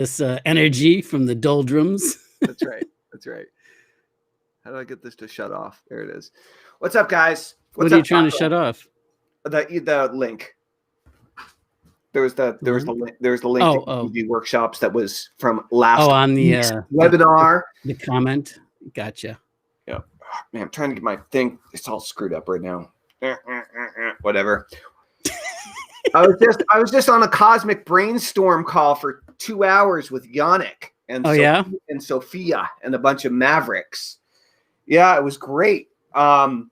this energy from the doldrums. That's right. That's right. How do I get this to shut off? There it is. What's up, guys? What are you trying to shut off? The link. There was the link to the workshops that was from last on the webinar. The comment. Gotcha. Yeah. Oh, man, I'm trying to get my thing. It's all screwed up right now. Whatever. I was just on a cosmic brainstorm call for 2 hours with Yannick and and Sophia and a bunch of Mavericks. Yeah, it was great. I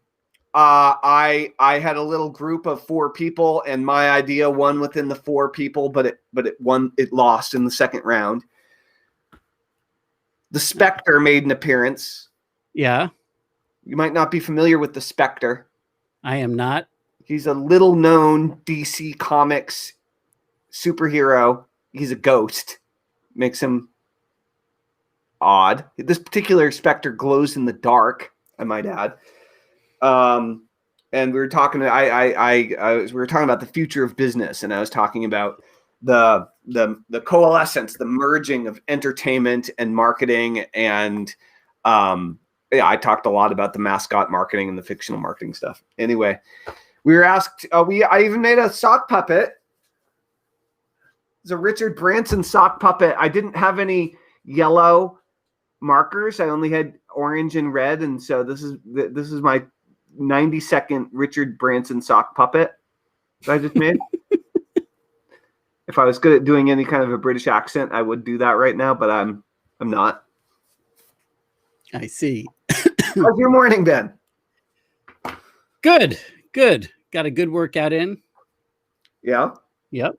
had a little group of 4 people, and my idea won within the 4 people, but it lost in the second round. The Spectre made an appearance. Yeah. You might not be familiar with the Spectre. I am not. He's a little known DC Comics superhero. He's a ghost. Makes him odd. This particular Spectre glows in the dark, I might add. And we were talking. We were talking about the future of business, and I was talking about the coalescence, the merging of entertainment and marketing, and I talked a lot about the mascot marketing and the fictional marketing stuff. Anyway, we were asked. I even made a sock puppet. It's a Richard Branson sock puppet. I didn't have any yellow markers. I only had orange and red, and so this is my 90-second Richard Branson sock puppet that I just made. If I was good at doing any kind of a British accent, I would do that right now, but I'm not. I see. How's your morning been? Good. Got a good workout in. Yeah? Yep.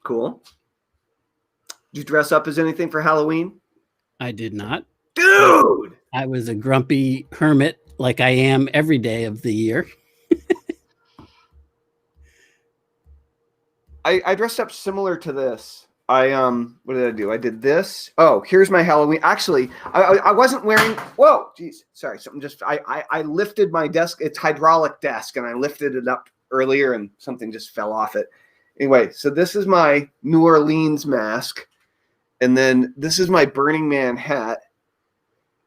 Cool. Did you dress up as anything for Halloween? I did not. Dude! I was a grumpy hermit like I am every day of the year. I dressed up similar to this. What did I do? I did this. Oh, here's my Halloween. Actually, I wasn't wearing. Whoa, geez, sorry. Something just. I lifted my desk. It's hydraulic desk, and I lifted it up earlier, and something just fell off it. Anyway, so this is my New Orleans mask, and then this is my Burning Man hat,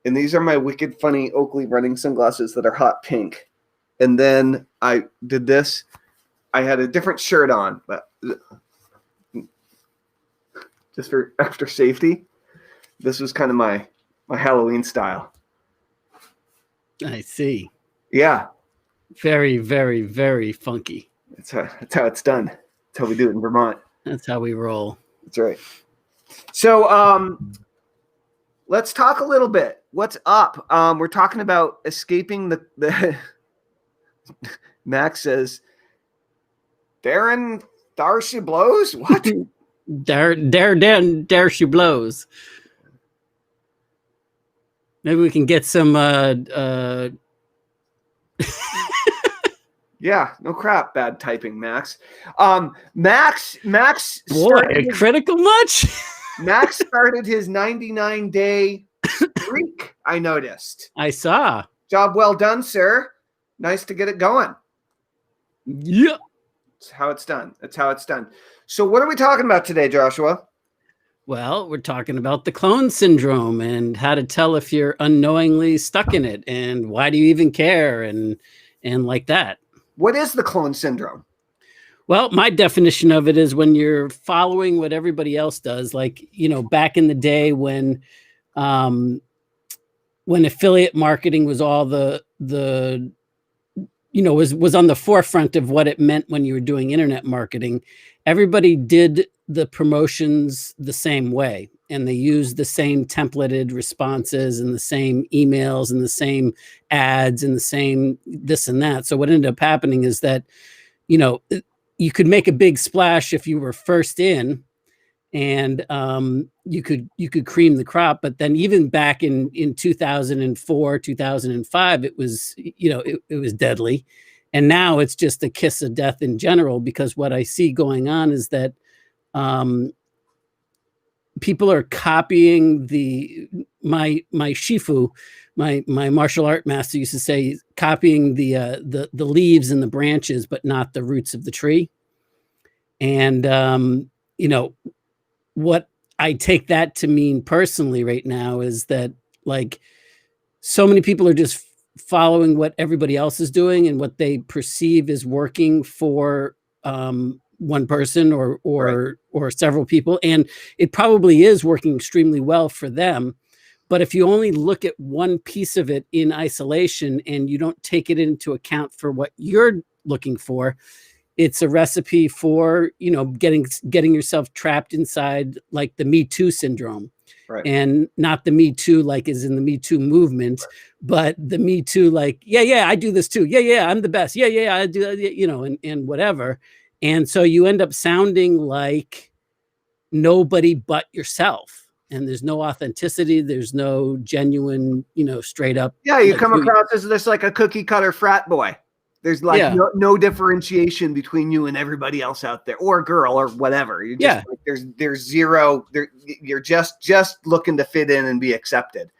and these are my wicked funny Oakley running sunglasses that are hot pink. And then I did this. I had a different shirt on, but just for extra safety. This was kind of my Halloween style. I see. Yeah. Very, very, very funky. That's how it's done. That's how we do it in Vermont. That's how we roll. That's right. So let's talk a little bit. What's up? We're talking about escaping the Max says, Darren, there she blows? What? There she blows. Maybe we can get some Yeah, no crap, bad typing, Max. Max boy, critical much? Max started his 99-day streak, I noticed. I saw. Job well done, sir. Nice to get it going. Yeah. That's how it's done. That's how it's done. So what are we talking about today, Joshua? Well, we're talking about the clone syndrome and how to tell if you're unknowingly stuck in it and why do you even care and like that. What is the clone syndrome? Well, my definition of it is when you're following what everybody else does, like, back in the day when affiliate marketing was all was on the forefront of what it meant when you were doing internet marketing. Everybody did the promotions the same way, and they used the same templated responses and the same emails and the same ads and the same this and that. So what ended up happening is that, you could make a big splash if you were first in, and you could cream the crop. But then even back in 2004, 2005, it was, it was deadly. And now it's just a kiss of death in general, because what I see going on is that people are copying my Shifu, my martial art master used to say, copying the leaves and the branches, but not the roots of the tree. And what I take that to mean personally right now is that like so many people are just following what everybody else is doing and what they perceive is working for one person Right. or several people, and it probably is working extremely well for them. But if you only look at one piece of it in isolation and you don't take it into account for what you're looking for, it's a recipe for, you know, getting yourself trapped inside like the Me Too syndrome. Right. And not the Me Too like is in the Me Too movement, but the Me Too like, yeah, I do this too. Yeah, I'm the best. Yeah, I do, you know, and whatever. And so you end up sounding like nobody but yourself. And there's no authenticity. There's no genuine, you know, straight up. Yeah, you Like, come across as this like a cookie cutter frat boy. There's like yeah, no differentiation between you and everybody else out there, or girl, or whatever. You just yeah. like, there's zero. You're just looking to fit in and be accepted.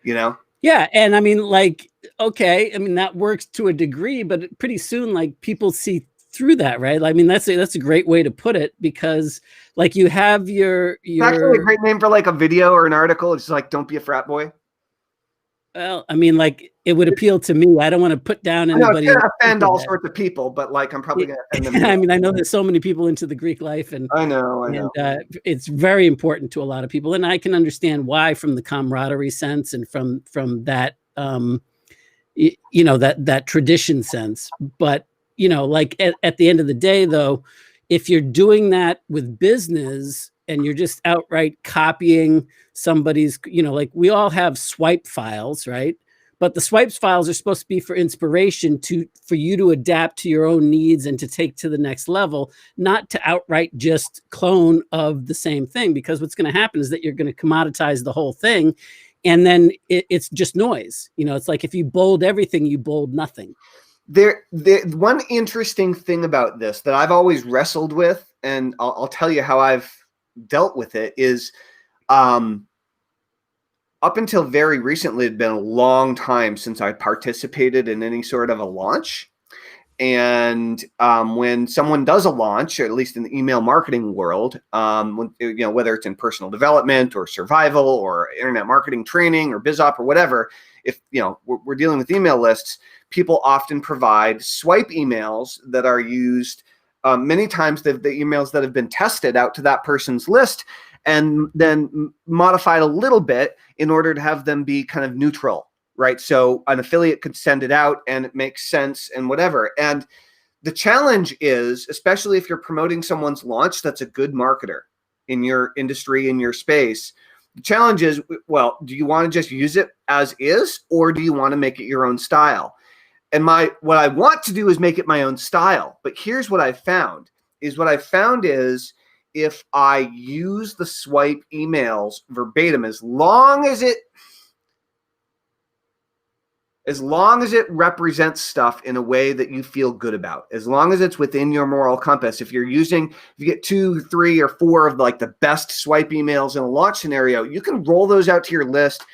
You know. Yeah, and I mean, like, okay, I mean that works to a degree, but pretty soon, like, people see through that, right? I mean, that's a great way to put it because, like, you have It's actually a great name for like a video or an article. It's like, don't be a frat boy. well, I mean, like, it would appeal to me. I don't want to put down I know it's anybody. gonna offend all sorts of people, but like I'm probably gonna offend them. I mean, I know there's so many people into the Greek life, and I know. it's very important to a lot of people, and I can understand why from the camaraderie sense and from that you know, that tradition sense. But you know, like at the end of the day though, if you're doing that with business and you're just outright copying somebody's, you know, like we all have swipe files, right? But the swipes files are supposed to be for inspiration for you to adapt to your own needs and to take to the next level, not to outright just clone of the same thing. Because what's going to happen is that you're going to commoditize the whole thing, and then it's just noise. You know, it's like if you bold everything, you bold nothing. There, one interesting thing about this that I've always wrestled with, and I'll tell you how I've dealt with it, is up until very recently, it had been a long time since I participated in any sort of a launch. And when someone does a launch, or at least in the email marketing world, when, you know, whether it's in personal development or survival or internet marketing training or BizOp or whatever, if you know we're dealing with email lists, people often provide swipe emails that are used many times. The emails that have been tested out to that person's list and then modified a little bit in order to have them be kind of neutral. Right. So an affiliate could send it out and it makes sense and whatever. And the challenge is, especially if you're promoting someone's launch that's a good marketer in your industry, in your space, the challenge is, well, do you want to just use it as is, or do you want to make it your own style? And what I want to do is make it my own style. But here's what I found is if I use the swipe emails verbatim, as long as it represents stuff in a way that you feel good about, as long as it's within your moral compass. If you get 2, 3, or 4 of like the best swipe emails in a launch scenario, you can roll those out to your list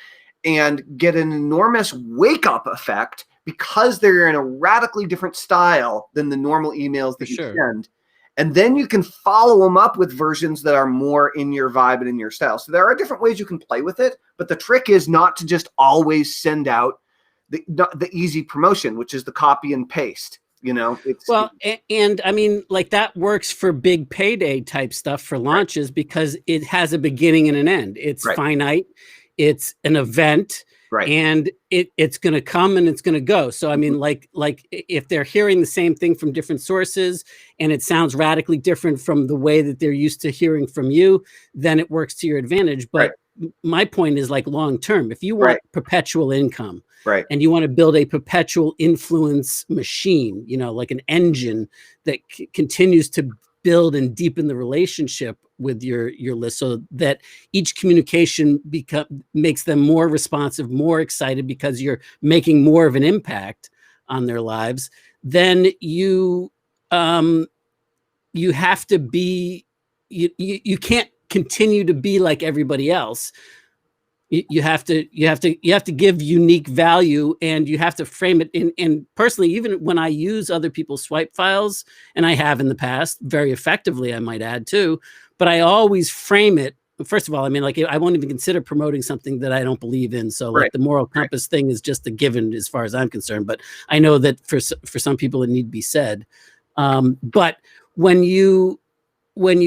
and get an enormous wake-up effect because they're in a radically different style than the normal emails that you send. And then you can follow them up with versions that are more in your vibe and in your style. So there are different ways you can play with it, but the trick is not to just always send out the easy promotion, which is the copy and paste. You know, and I mean, like that works for big payday type stuff for launches, right? Because it has a beginning and an end. It's finite. It's an event, right? And it's going to come and it's going to go. So I mean, like if they're hearing the same thing from different sources and it sounds radically different from the way that they're used to hearing from you, then it works to your advantage. But my point is like long term. If you want perpetual income. Right. And you want to build a perpetual influence machine, you know, like an engine that continues to build and deepen the relationship with your list, so that each communication makes them more responsive, more excited because you're making more of an impact on their lives. Then you have to be, you can't continue to be like everybody else. You have to give unique value, and you have to frame it in. And personally, even when I use other people's swipe files, and I have in the past very effectively, I might add too, but I always frame it first of all, I mean, like, I won't even consider promoting something that I don't believe in. So like Right. the moral compass thing is just a given as far as I'm concerned. But I know that for some people it need to be said. But when you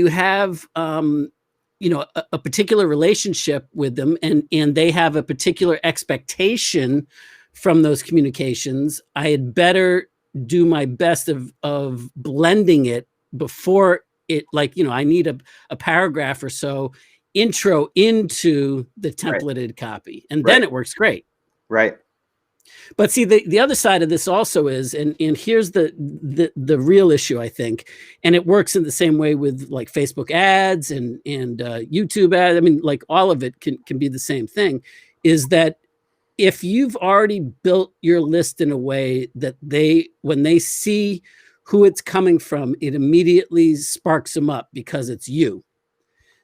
have a particular relationship with them, and they have a particular expectation from those communications, I had better do my best of blending it before it, like, I need a paragraph or so intro into the Right. templated copy, and then Right. it works great. Right. But see, the other side of this also is, and here's the real issue, I think, and it works in the same way with like Facebook ads and YouTube ads. I mean, like all of it can be the same thing, is that if you've already built your list in a way that when they see who it's coming from, it immediately sparks them up because it's you,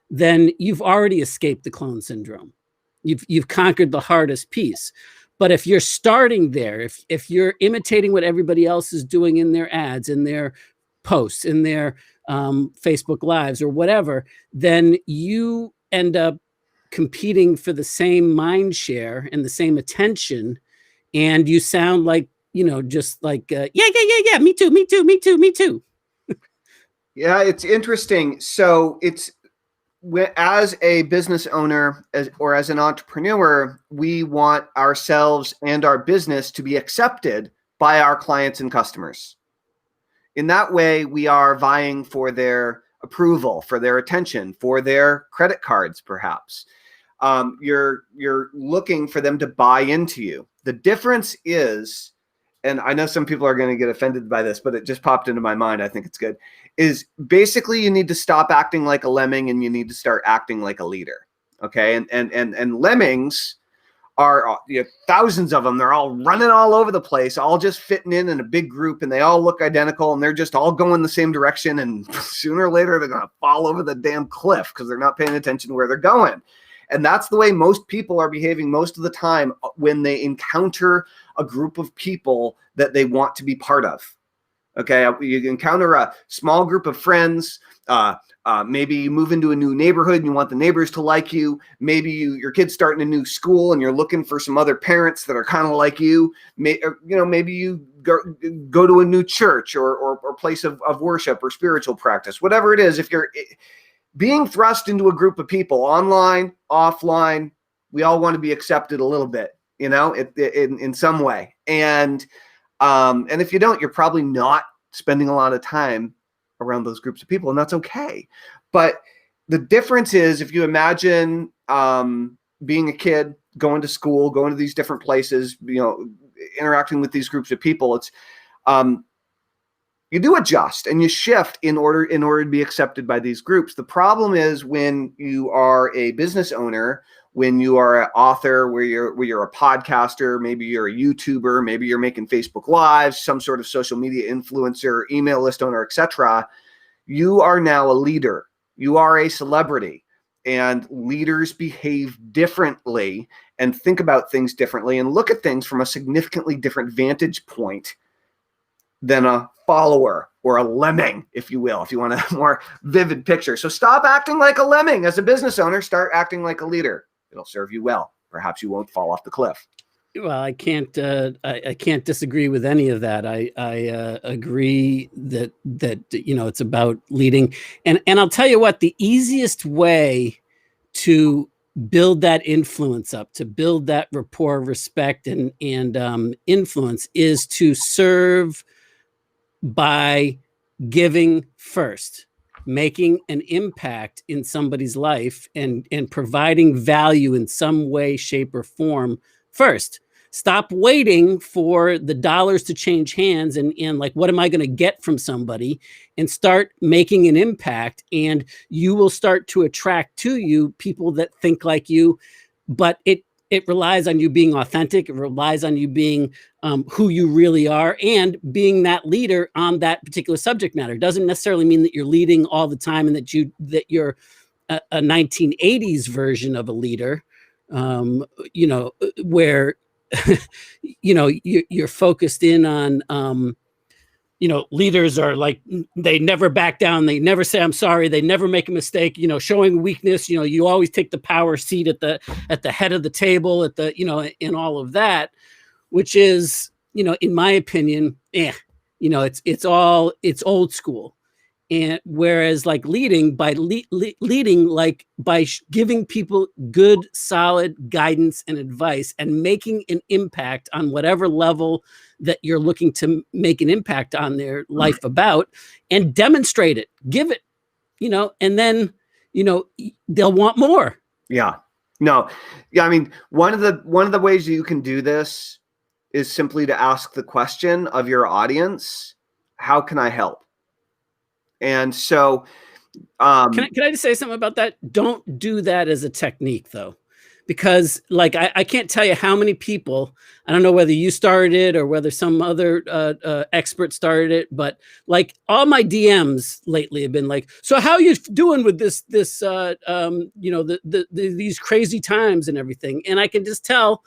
then you've already escaped the clone syndrome. You've conquered the hardest piece. But if you're starting there, if you're imitating what everybody else is doing in their ads, in their posts, in their Facebook lives or whatever, then you end up competing for the same mind share and the same attention, and you sound like, just like yeah, me too, me too, me too, me too. Yeah, it's interesting. So it's, as a business owner, or as an entrepreneur, we want ourselves and our business to be accepted by our clients and customers. In that way, we are vying for their approval, for their attention, for their credit cards, perhaps. You're looking for them to buy into you. The difference is, and I know some people are going to get offended by this, but it just popped into my mind, I think it's good, is basically you need to stop acting like a lemming and you need to start acting like a leader. Okay. And lemmings are, thousands of them. They're all running all over the place, all just fitting in a big group, and they all look identical, and they're just all going the same direction. And sooner or later, they're going to fall over the damn cliff because they're not paying attention to where they're going. And that's the way most people are behaving most of the time when they encounter a group of people that they want to be part of. Okay, you encounter a small group of friends. Maybe you move into a new neighborhood and you want the neighbors to like you. Maybe your kid's starting a new school and you're looking for some other parents that are kind of like you. Maybe you go to a new church or place of worship or spiritual practice. Whatever it is, if you're being thrust into a group of people, online, offline, we all want to be accepted a little bit, in some way. And if you don't, you're probably not spending a lot of time around those groups of people, and that's okay. But the difference is, if you imagine being a kid, going to school, going to these different places, interacting with these groups of people, it's you do adjust and you shift in order to be accepted by these groups. The problem is when you are a business owner, when you are an author, where you're a podcaster, maybe you're a YouTuber, maybe you're making Facebook Lives, some sort of social media influencer, email list owner, etc. You are now a leader. You are a celebrity, and leaders behave differently and think about things differently and look at things from a significantly different vantage point than a follower or a lemming, if you will, if you want a more vivid picture. So stop acting like a lemming as a business owner. Start acting like a leader. It'll serve you well. Perhaps you won't fall off the cliff. Well, I can't disagree with any of that. I agree that it's about leading, and I'll tell you what, the easiest way to build that influence up, to build that rapport, respect, and influence, is to serve by giving first, making an impact in somebody's life, and providing value in some way, shape, or form first. Stop waiting for the dollars to change hands and like, what am I going to get from somebody, and start making an impact, and you will start to attract to you people that think like you. But it relies on you being authentic. It relies on you being who you really are, and being that leader on that particular subject matter. It doesn't necessarily mean that you're leading all the time and that you're a 1980s version of a leader, where you're focused in on leaders are like, they never back down. They never say, I'm sorry. They never make a mistake, showing weakness. You always take the power seat at the head of the table, in all of that, which is, in my opinion, it's old school. And whereas like leading like by giving people good, solid guidance and advice and making an impact on whatever level that you're looking to make an impact on their life about, and demonstrate it, give it, and then, they'll want more. Yeah. No. Yeah. I mean, one of the ways you can do this is simply to ask the question of your audience, how can I help? And so, can I just say something about that? Don't do that as a technique, though, because like I can't tell you how many people. I don't know whether you started it or whether some other expert started it, but like all my DMs lately have been like, "So how are you doing with this? These crazy times and everything?" And I can just tell.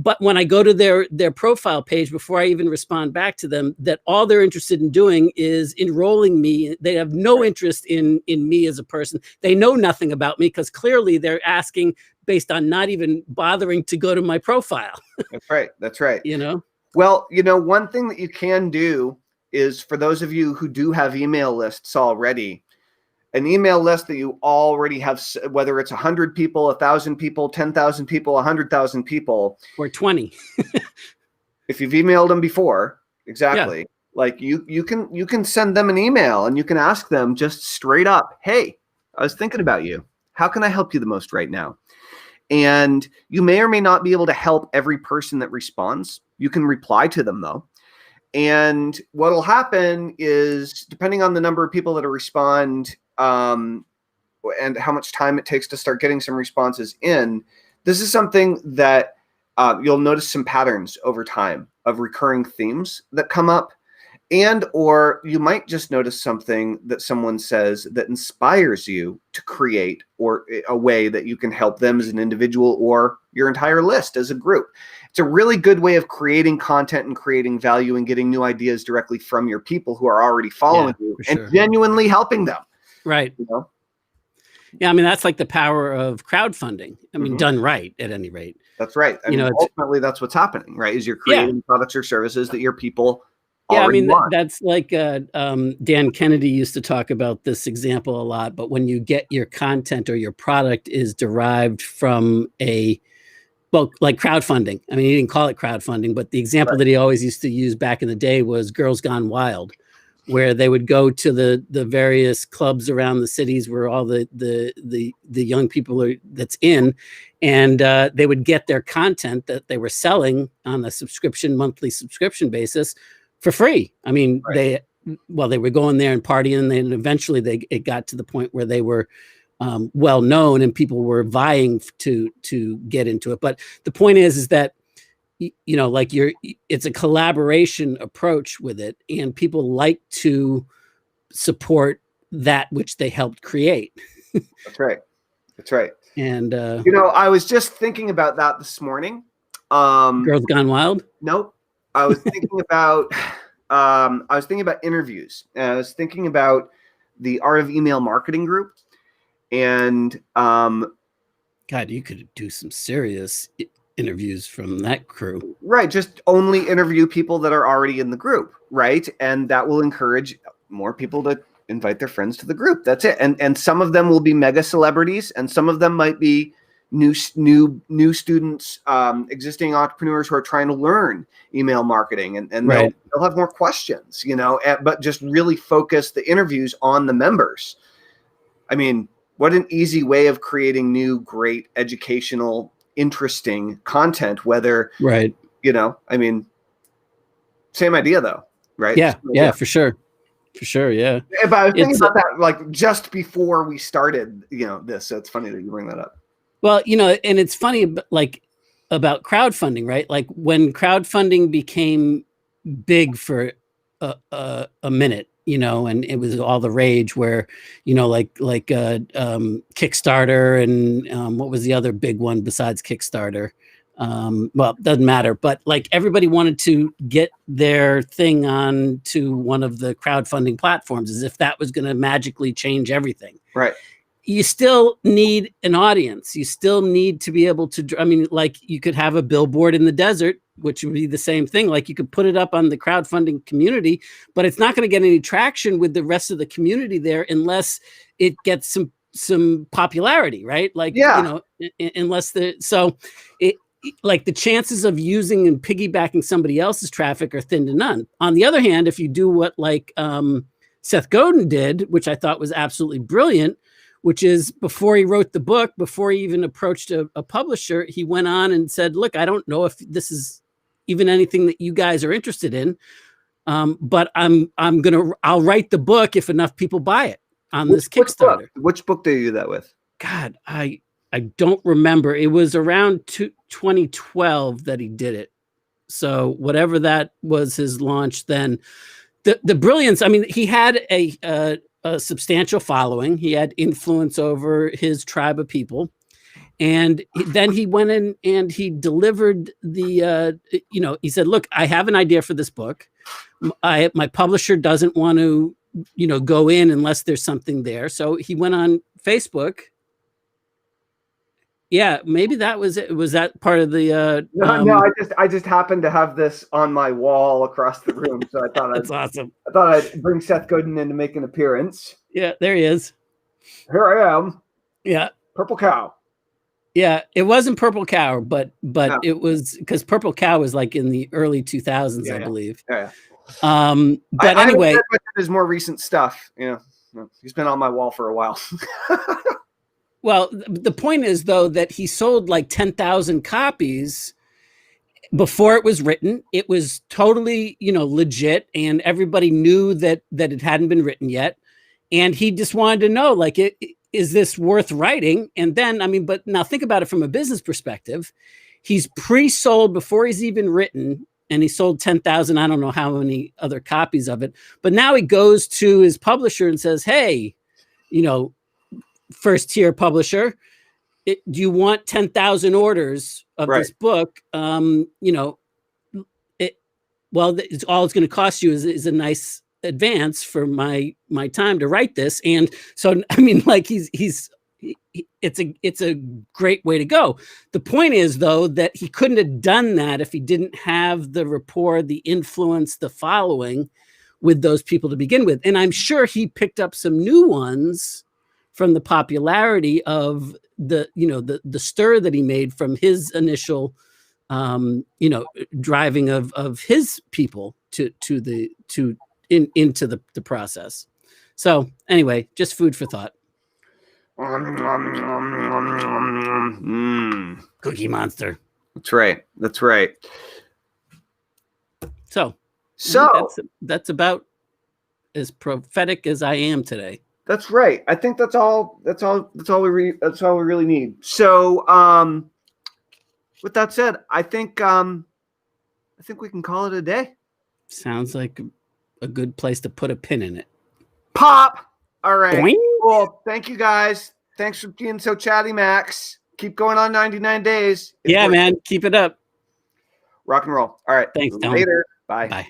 But when I go to their profile page, before I even respond back to them, that all they're interested in doing is enrolling me. They have no interest in me as a person. They know nothing about me because clearly they're asking based on not even bothering to go to my profile. That's right. That's right. Well, one thing that you can do is, for those of you who do have email lists already, an email list that you already have, whether it's 100 people, 1,000 people, 10,000 people, 100,000 people, or 20. If you've emailed them before, exactly. Yeah. Like you can send them an email and you can ask them just straight up, "Hey, I was thinking about you. How can I help you the most right now?" And you may or may not be able to help every person that responds. You can reply to them though. And what'll happen is, depending on the number of people that respond, and how much time it takes to start getting some responses in, this is something that you'll notice some patterns over time of recurring themes that come up, or you might just notice something that someone says that inspires you to create or a way that you can help them as an individual or your entire list as a group. It's a really good way of creating content and creating value and getting new ideas directly from your people who are already following you and genuinely helping them. Right. Yeah, I mean, that's like the power of crowdfunding. I mean, done right, at any rate. That's right. I mean, ultimately, that's what's happening, right? Is you're creating products or services that your people already want. That's like Dan Kennedy used to talk about this example a lot. But when you get your content or your product is derived from like crowdfunding. I mean, he didn't call it crowdfunding, but the example that he always used to use back in the day was Girls Gone Wild, where they would go to the various clubs around the cities where all the young people that's in, and they would get their content that they were selling on a monthly subscription basis for free. I mean, they were going there and partying, and then eventually it got to the point where they were well known and people were vying to get into it. But the point is that like it's a collaboration approach with it, and people like to support that which they helped create. That's right. That's right. And I was just thinking about that this morning. Girls Gone Wild? Nope. I was thinking about interviews. I was thinking about the Art of Email Marketing group, and God, you could do some serious interviews from that crew. Right. Just only interview people that are already in the group. Right. And that will encourage more people to invite their friends to the group. That's it. And some of them will be mega celebrities, and some of them might be new students, existing entrepreneurs who are trying to learn email marketing, and they'll have more questions, but just really focus the interviews on the members. I mean, what an easy way of creating new, great, educational, interesting content, whether, I mean, same idea though, right? Yeah, for sure. Yeah. But I was thinking about that, like just before we started, this, so it's funny that you bring that up. Well, and it's funny, like about crowdfunding, right? Like when crowdfunding became big for a minute, and it was all the rage where, like Kickstarter and what was the other big one besides Kickstarter? Well, it doesn't matter, but like everybody wanted to get their thing on to one of the crowdfunding platforms as if that was going to magically change everything. Right. You still need an audience. You still need to be able to, I mean, like you could have a billboard in the desert, which would be the same thing. Like you could put it up on the crowdfunding community, but it's not going to get any traction with the rest of the community there unless it gets some popularity, right? Like, you know, unless like the chances of using and piggybacking somebody else's traffic are thin to none. On the other hand, if you do what like Seth Godin did, which I thought was absolutely brilliant, which is before he wrote the book, before he even approached a publisher, he went on and said, look, I don't know if this is even anything that you guys are interested in, but I'll write the book if enough people buy it on this Kickstarter. Which book did you do that with? God, I don't remember. It was around 2012 that he did it. So whatever that was his launch then. The brilliance, I mean, he had a substantial following. He had influence over his tribe of people. And then he went in and he delivered the, you know, he said, look, I have an idea for this book. My publisher doesn't want to, you know, go in unless there's something there. So he went on Facebook. Yeah, maybe that was it. Was that part of the no, I just happened to have this on my wall across the room, so I thought that's awesome. I thought I'd bring Seth Godin in to make an appearance. Yeah, there he is. Here I am. Yeah. Purple Cow. Yeah, it wasn't Purple Cow, but no. It was because Purple Cow was like in the early 2000s, I believe. Yeah. But anyway, his more recent stuff. Yeah, he's been on my wall for a while. Well, the point is, though, that he sold like 10,000 copies before it was written. It was totally, you know, legit, and everybody knew that it hadn't been written yet. And he just wanted to know, like, is this worth writing? And then, I mean, but now think about it from a business perspective. He's pre-sold before he's even written, and he sold 10,000. I don't know how many other copies of it. But now he goes to his publisher and says, hey, you know, first tier publisher, do you want 10,000 orders of this book? You know, all it's going to cost you is a nice advance for my time to write this. And so, I mean, like it's a great way to go. The point is, though, that he couldn't have done that if he didn't have the rapport, the influence, the following with those people to begin with. And I'm sure he picked up some new ones from the popularity of the stir that he made from his initial, you know, driving of his people into the process. So anyway, just food for thought. Cookie Monster. That's right. That's right. So that's about as prophetic as I am today. That's right. I think that's all we really need. So, with that said, I think we can call it a day. Sounds like a good place to put a pin in it. Pop. All right. Boing. Well, thank you guys. Thanks for being so chatty, Max. Keep going on 99 days. Yeah, man. Keep it up. Rock and roll. All right. Thanks, Tom. Later. Bye. Bye.